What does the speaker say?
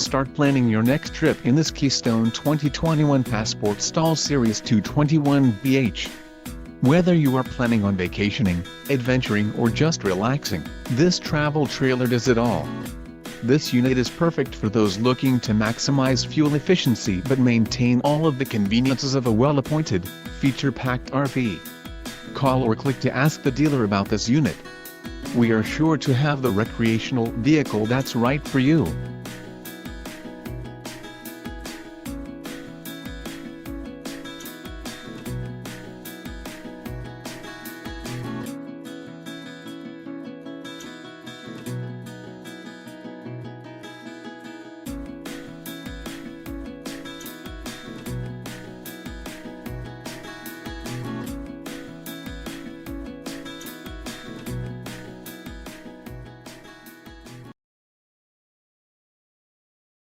start planning your next trip in this Keystone 2021 Passport Stall Series 221BH. Whether you are planning on vacationing, adventuring or just relaxing, this travel trailer does it all. This unit is perfect for those looking to maximize fuel efficiency but maintain all of the conveniences of a well-appointed, feature-packed RV. Call or click to ask the dealer about this unit. We are sure to have the recreational vehicle that's right for you.